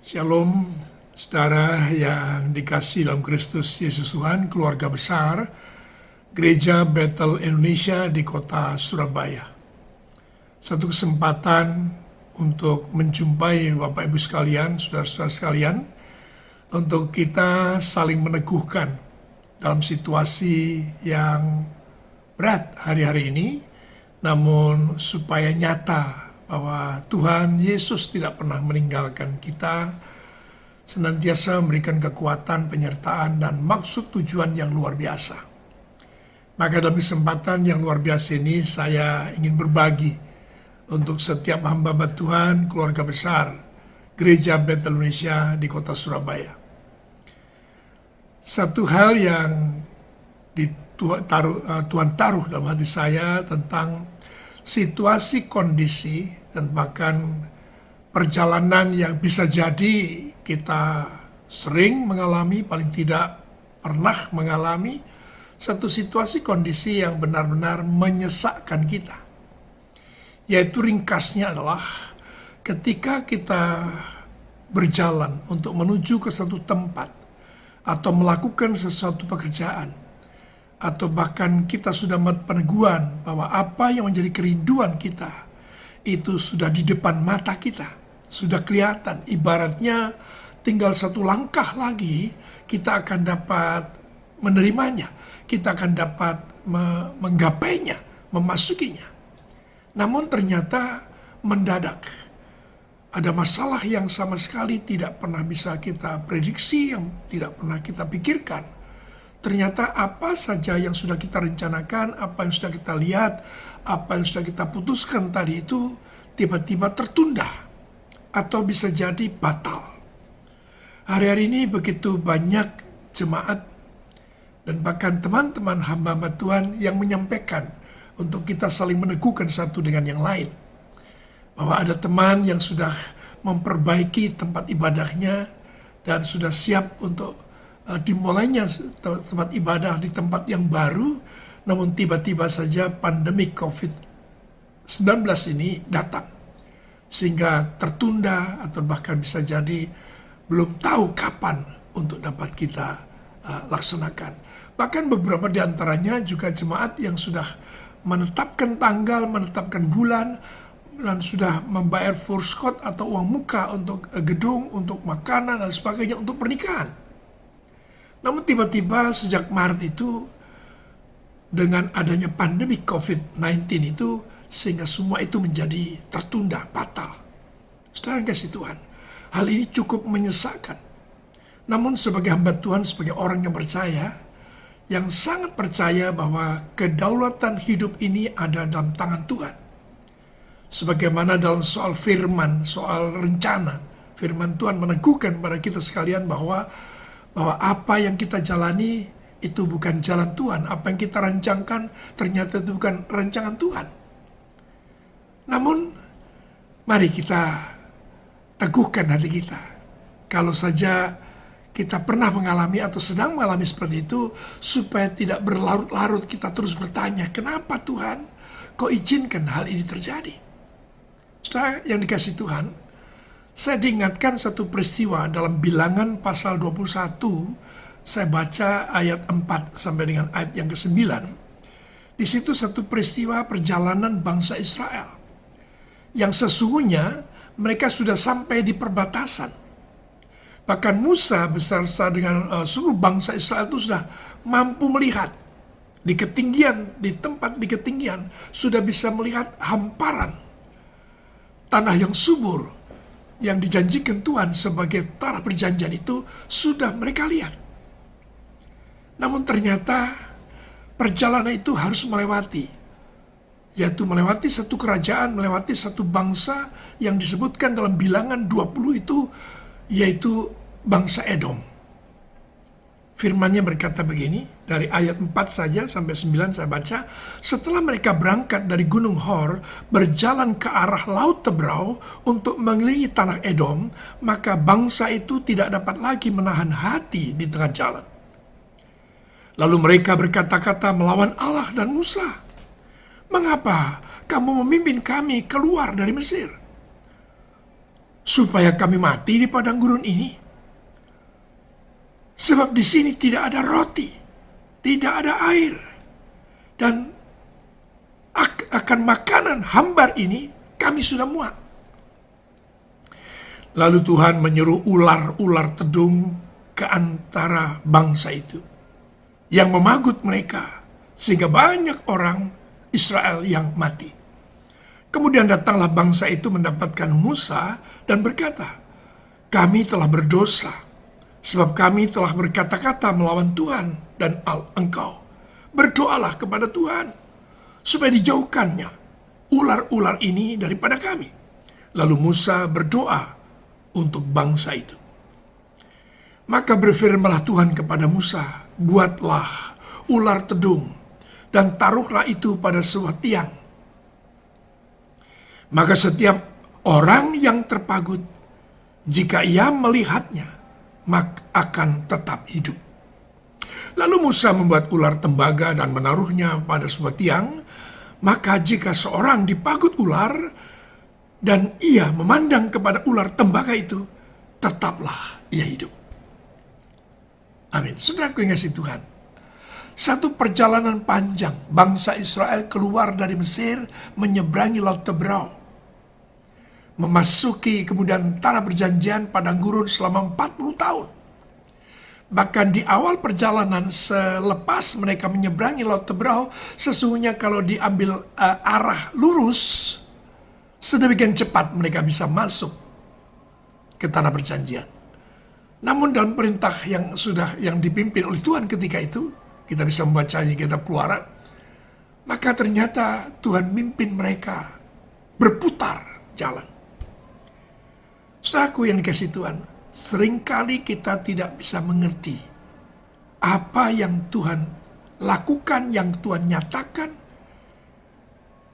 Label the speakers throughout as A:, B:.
A: Shalom, saudara yang dikasihi dalam Kristus Yesus Tuhan, keluarga besar Gereja Bethel Indonesia di kota Surabaya. Satu kesempatan untuk menjumpai Bapak Ibu sekalian, saudara-saudara sekalian, untuk kita saling meneguhkan dalam situasi yang berat hari-hari ini, namun supaya nyata bahwa Tuhan Yesus tidak pernah meninggalkan kita, senantiasa memberikan kekuatan, penyertaan, dan maksud tujuan yang luar biasa. Maka dalam kesempatan yang luar biasa ini, saya ingin berbagi untuk setiap hamba Tuhan, keluarga besar Gereja Bethel Indonesia di kota Surabaya. Satu hal yang Tuhan taruh dalam hati saya tentang situasi, kondisi, dan bahkan perjalanan yang bisa jadi kita sering mengalami, paling tidak pernah mengalami satu situasi kondisi yang benar-benar menyesakkan kita. Yaitu ringkasnya adalah ketika kita berjalan untuk menuju ke satu tempat atau melakukan sesuatu pekerjaan, atau bahkan kita sudah peneguhan bahwa apa yang menjadi kerinduan kita itu sudah di depan mata kita, sudah kelihatan, ibaratnya tinggal satu langkah lagi kita akan dapat menerimanya, kita akan dapat menggapainya, memasukinya. Namun ternyata mendadak ada masalah yang sama sekali tidak pernah bisa kita prediksi, yang tidak pernah kita pikirkan. Ternyata apa saja yang sudah kita rencanakan, apa yang sudah kita lihat, apa yang sudah kita putuskan tadi itu tiba-tiba tertunda atau bisa jadi batal. Hari-hari ini begitu banyak jemaat dan bahkan teman-teman hamba-hamba Tuhan yang menyampaikan untuk kita saling meneguhkan satu dengan yang lain. Bahwa ada teman yang sudah memperbaiki tempat ibadahnya dan sudah siap untuk dimulainya tempat ibadah di tempat yang baru, namun tiba-tiba saja pandemi COVID-19 ini datang, sehingga tertunda atau bahkan bisa jadi belum tahu kapan untuk dapat kita laksanakan. Bahkan beberapa di antaranya juga jemaat yang sudah menetapkan tanggal, menetapkan bulan, dan sudah membayar forskot atau uang muka untuk gedung, untuk makanan, dan sebagainya untuk pernikahan. Namun tiba-tiba sejak Maret itu, dengan adanya pandemi COVID-19 itu, sehingga semua itu menjadi tertunda, batal. Saudara kasih Tuhan, hal ini cukup menyesakkan. Namun sebagai hamba Tuhan, sebagai orang yang percaya, yang sangat percaya bahwa kedaulatan hidup ini ada dalam tangan Tuhan. Sebagaimana dalam soal firman, soal rencana, firman Tuhan meneguhkan pada kita sekalian bahwa apa yang kita jalani itu bukan jalan Tuhan. Apa yang kita rancangkan ternyata itu bukan rancangan Tuhan. Namun, mari kita teguhkan hati kita. Kalau saja kita pernah mengalami atau sedang mengalami seperti itu, supaya tidak berlarut-larut kita terus bertanya, kenapa Tuhan kok izinkan hal ini terjadi? Saudara yang dikasih Tuhan, saya diingatkan satu peristiwa dalam Bilangan pasal 21, saya baca ayat 4 sampai dengan ayat yang ke-9. Di situ satu peristiwa perjalanan bangsa Israel, yang sesungguhnya mereka sudah sampai di perbatasan. Bahkan Musa beserta dengan seluruh bangsa Israel itu sudah mampu melihat di ketinggian, di tempat di ketinggian, sudah bisa melihat hamparan tanah yang subur, yang dijanjikan Tuhan sebagai tanah perjanjian itu sudah mereka lihat. Namun ternyata perjalanan itu harus melewati, yaitu melewati satu kerajaan, melewati satu bangsa yang disebutkan dalam Bilangan 20 itu, yaitu bangsa Edom. Firman-Nya berkata begini, dari ayat 4 saja sampai 9 saya baca. Setelah mereka berangkat dari Gunung Hor, berjalan ke arah Laut Tebrau untuk mengelilingi tanah Edom, maka bangsa itu tidak dapat lagi menahan hati di tengah jalan. Lalu mereka berkata-kata melawan Allah dan Musa. Mengapa kamu memimpin kami keluar dari Mesir? supaya kami mati di padang gurun ini? Sebab di sini tidak ada roti, tidak ada air, dan akan makanan hambar ini kami sudah muak. Lalu Tuhan menyuruh ular-ular tedung ke antara bangsa itu, yang memagut mereka, sehingga banyak orang Israel yang mati. Kemudian datanglah bangsa itu mendapatkan Musa dan berkata, "Kami telah berdosa, sebab kami telah berkata-kata melawan Tuhan dan engkau. Berdoalah kepada Tuhan, supaya dijauhkannya ular-ular ini daripada kami." Lalu Musa berdoa untuk bangsa itu. Maka berfirmanlah Tuhan kepada Musa, "Buatlah ular tedung, dan taruhlah itu pada sebuah tiang. Maka setiap orang yang terpagut, jika ia melihatnya, maka akan tetap hidup." Lalu Musa membuat ular tembaga dan menaruhnya pada sebuah tiang. Maka jika seorang dipagut ular, dan ia memandang kepada ular tembaga itu, tetaplah ia hidup. Amin. Saudaraku yang kasih Tuhan, satu perjalanan panjang bangsa Israel keluar dari Mesir, menyeberangi Laut Teberau, memasuki kemudian tanah perjanjian padang gurun selama 40 tahun. Bahkan di awal perjalanan selepas mereka menyeberangi Laut Teberau, sesungguhnya kalau diambil arah lurus, sedemikian cepat mereka bisa masuk ke tanah perjanjian. Namun dalam perintah yang dipimpin oleh Tuhan ketika itu, kita bisa membacanya di kitab Keluaran, maka ternyata Tuhan mimpin mereka berputar jalan. Saudaraku yang dikasih Tuhan, seringkali kita tidak bisa mengerti apa yang Tuhan lakukan, yang Tuhan nyatakan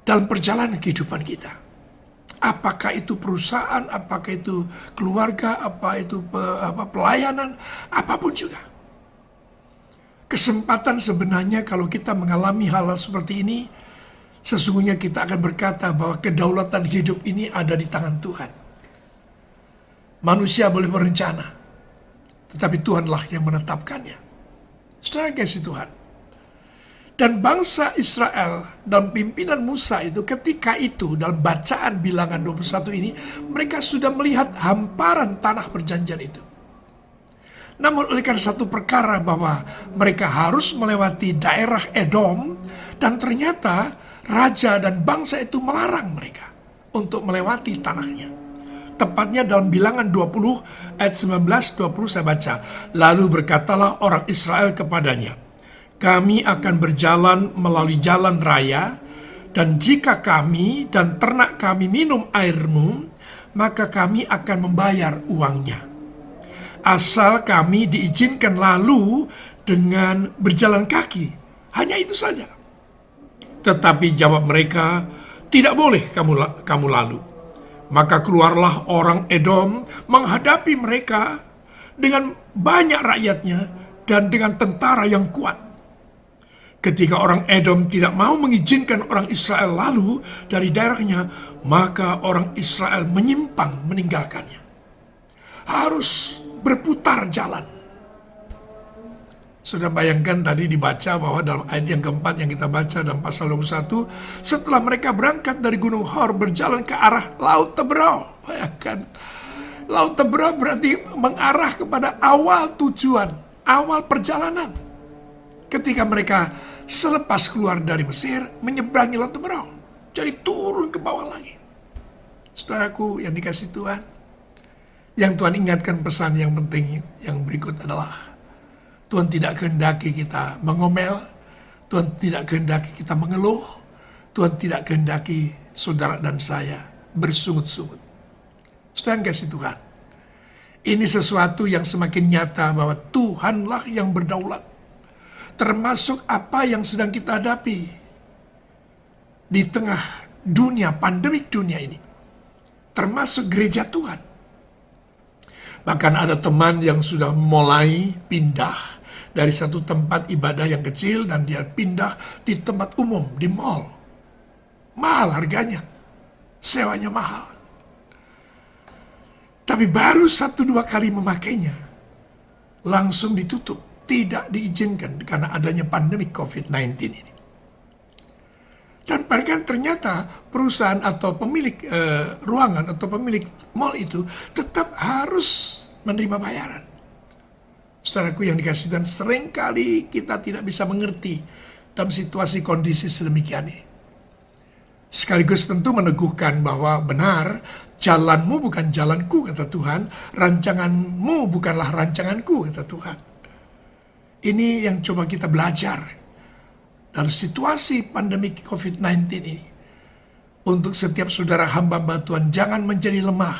A: dalam perjalanan kehidupan kita. Apakah itu perusahaan, apakah itu keluarga, apa itu pelayanan, apapun juga. Kesempatan sebenarnya kalau kita mengalami hal seperti ini, sesungguhnya kita akan berkata bahwa kedaulatan hidup ini ada di tangan Tuhan. Manusia boleh berencana, tetapi Tuhanlah yang menetapkannya. Saudara kasih Tuhan. Dan bangsa Israel dan pimpinan Musa itu ketika itu dalam bacaan bilangan 21 ini, mereka sudah melihat hamparan tanah perjanjian itu. Namun oleh karena satu perkara bahwa mereka harus melewati daerah Edom, dan ternyata raja dan bangsa itu melarang mereka untuk melewati tanahnya. Tepatnya dalam bilangan 20 ayat 19-20 saya baca. Lalu berkatalah orang Israel kepadanya, "Kami akan berjalan melalui jalan raya, dan jika kami dan ternak kami minum airmu, maka kami akan membayar uangnya. Asal kami diizinkan lalu dengan berjalan kaki, hanya itu saja." Tetapi jawab mereka, "Tidak boleh kamu lalu." Maka keluarlah orang Edom menghadapi mereka dengan banyak rakyatnya dan dengan tentara yang kuat. Ketika orang Edom tidak mau mengizinkan orang Israel lalu dari daerahnya, maka orang Israel menyimpang meninggalkannya. Harus berputar jalan. Sudah bayangkan tadi dibaca bahwa dalam ayat yang keempat yang kita baca dalam pasal 21, setelah mereka berangkat dari Gunung Hor berjalan ke arah Laut Teberau. Bayangkan, Laut Teberau berarti mengarah kepada awal tujuan, awal perjalanan. Ketika mereka selepas keluar dari Mesir, menyeberangi Laut Teberau. Jadi turun ke bawah lagi. Saudaraku yang dikasih Tuhan, yang Tuhan ingatkan pesan yang penting yang berikut adalah, Tuhan tidak kehendaki kita mengomel, Tuhan tidak kehendaki kita mengeluh, Tuhan tidak kehendaki saudara dan saya bersungut-sungut. Saudara yang kasih Tuhan, ini sesuatu yang semakin nyata bahwa Tuhanlah yang berdaulat. Termasuk apa yang sedang kita hadapi di tengah dunia, pandemik dunia ini. Termasuk gereja Tuhan. Bahkan ada teman yang sudah mulai pindah dari satu tempat ibadah yang kecil dan dia pindah di tempat umum, di mall. Mahal harganya, sewanya mahal. Tapi baru 1-2 kali memakainya, langsung ditutup. Tidak diizinkan karena adanya pandemi COVID-19 ini. Dan bahkan ternyata perusahaan atau pemilik ruangan atau pemilik mall itu tetap harus menerima bayaran. Saudaraku yang dikasih, dan seringkali kita tidak bisa mengerti dalam situasi kondisi sedemikian ini. Sekaligus tentu meneguhkan bahwa benar, jalanmu bukan jalanku, kata Tuhan. Rancanganmu bukanlah rancanganku, kata Tuhan. Ini yang coba kita belajar dalam situasi pandemi COVID-19 ini. Untuk setiap saudara hamba-hamba Tuhan, jangan menjadi lemah.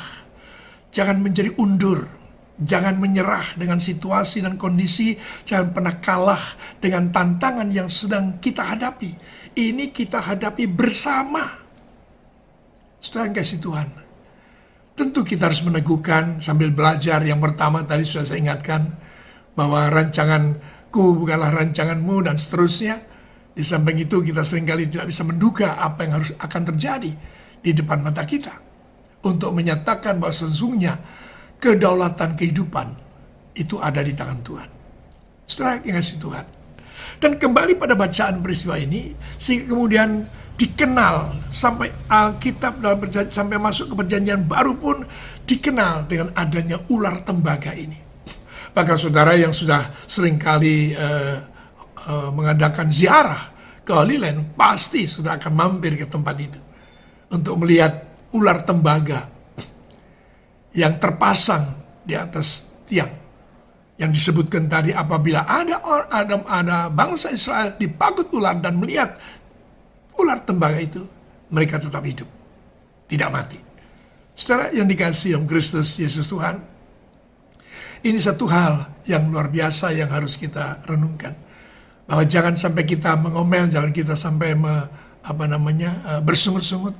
A: Jangan menjadi undur. Jangan menyerah dengan situasi dan kondisi. Jangan pernah kalah dengan tantangan yang sedang kita hadapi. Ini kita hadapi bersama. Saudara yang kasih Tuhan, tentu kita harus meneguhkan sambil belajar. Yang pertama tadi sudah saya ingatkan, bahwa rancanganku bukanlah rancanganmu, dan seterusnya. Di samping itu kita seringkali tidak bisa menduga apa yang akan terjadi di depan mata kita. Untuk menyatakan bahwa sesungguhnya kedaulatan kehidupan itu ada di tangan Tuhan. Saudara yang kasih Tuhan. Dan kembali pada bacaan peristiwa ini, sehingga kemudian dikenal sampai Alkitab sampai masuk ke perjanjian baru pun dikenal dengan adanya ular tembaga ini. Bahkan saudara yang sudah seringkali mengadakan ziarah ke Holy Land pasti sudah akan mampir ke tempat itu untuk melihat ular tembaga yang terpasang di atas tiang, yang disebutkan tadi, apabila ada bangsa Israel dipagut ular dan melihat ular tembaga itu, mereka tetap hidup, tidak mati. Saudara yang dikasihi dalam Kristus Yesus Tuhan, ini satu hal yang luar biasa yang harus kita renungkan, bahwa jangan sampai kita mengomel, jangan kita sampai bersungut-sungut.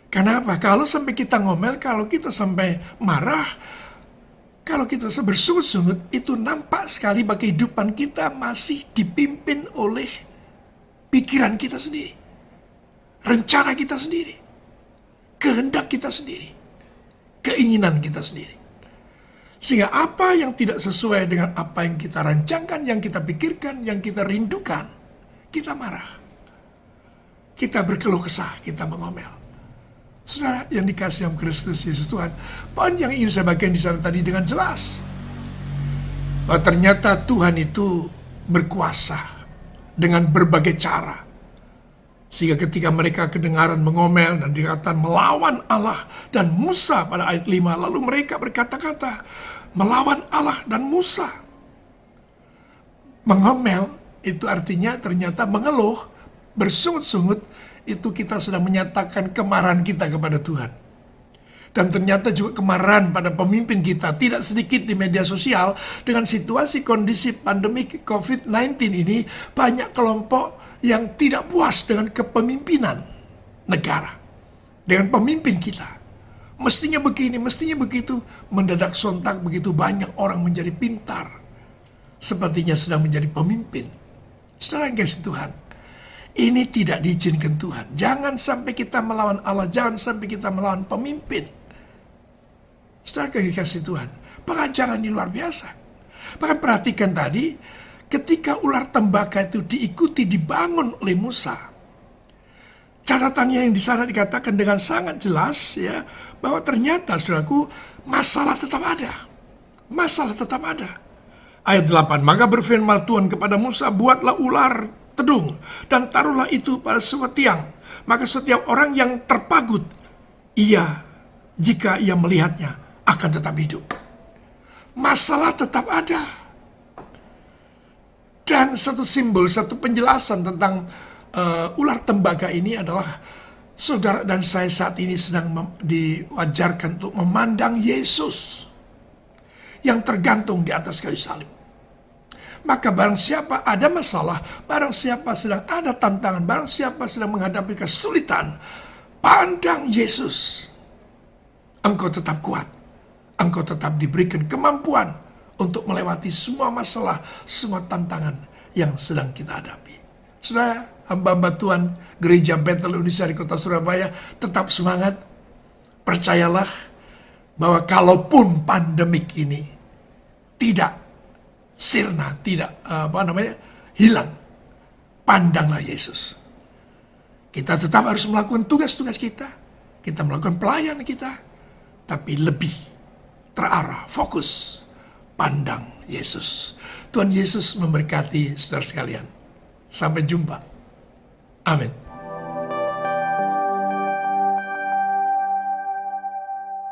A: Kenapa? Kalau sampai kita ngomel, kalau kita sampai marah, kalau kita bersungut-sungut, itu nampak sekali bahwa kehidupan kita masih dipimpin oleh pikiran kita sendiri, rencana kita sendiri, kehendak kita sendiri, keinginan kita sendiri. Sehingga apa yang tidak sesuai dengan apa yang kita rancangkan, yang kita pikirkan, yang kita rindukan, kita marah. Kita berkeluh kesah, kita mengomel. Saudara yang dikasihi oleh Kristus Yesus Tuhan, poin yang ingin saya bagikan di sana tadi dengan jelas, bahwa ternyata Tuhan itu berkuasa dengan berbagai cara. Sehingga ketika mereka kedengaran mengomel dan dikatakan melawan Allah dan Musa pada ayat 5, lalu mereka berkata-kata melawan Allah dan Musa. Mengomel itu artinya ternyata mengeluh, bersungut-sungut, itu kita sedang menyatakan kemarahan kita kepada Tuhan. Dan ternyata juga kemarahan pada pemimpin kita. Tidak sedikit di media sosial dengan situasi kondisi pandemi COVID-19 ini, banyak kelompok yang tidak puas dengan kepemimpinan negara, dengan pemimpin kita. Mestinya begini, mestinya begitu. Mendadak sontak begitu banyak orang menjadi pintar, sepertinya sedang menjadi pemimpin. Saudara yang kasih Tuhan, ini tidak diizinkan Tuhan. Jangan sampai kita melawan Allah, jangan sampai kita melawan pemimpin. Saudara yang kasih Tuhan, pengajaran ini luar biasa. Bahkan perhatikan tadi, ketika ular tembaga itu diikuti, dibangun oleh Musa, catatannya yang di sana dikatakan dengan sangat jelas, ya, bahwa ternyata, saudaraku, masalah tetap ada. Masalah tetap ada. Ayat 8, maka berfirman Tuhan kepada Musa, buatlah ular tedung dan taruhlah itu pada sebuah tiang. Maka setiap orang yang terpagut, jika ia melihatnya, akan tetap hidup. Masalah tetap ada. Dan satu simbol, satu penjelasan tentang ular tembaga ini adalah saudara dan saya saat ini sedang diwajarkan untuk memandang Yesus yang tergantung di atas kayu salib. Maka barang siapa ada masalah, barang siapa sedang ada tantangan, barang siapa sedang menghadapi kesulitan, pandang Yesus. Engkau tetap kuat, engkau tetap diberikan kemampuan untuk melewati semua masalah, semua tantangan yang sedang kita hadapi. Saudara, hamba-hamba Tuhan, Gereja Bethel Indonesia di kota Surabaya, tetap semangat. Percayalah bahwa kalaupun pandemik ini tidak sirna, tidak hilang, pandanglah Yesus. Kita tetap harus melakukan tugas-tugas kita. Kita melakukan pelayanan kita. Tapi lebih terarah, fokus, pandang Yesus. Tuhan Yesus memberkati saudara sekalian. Sampai jumpa. Amin.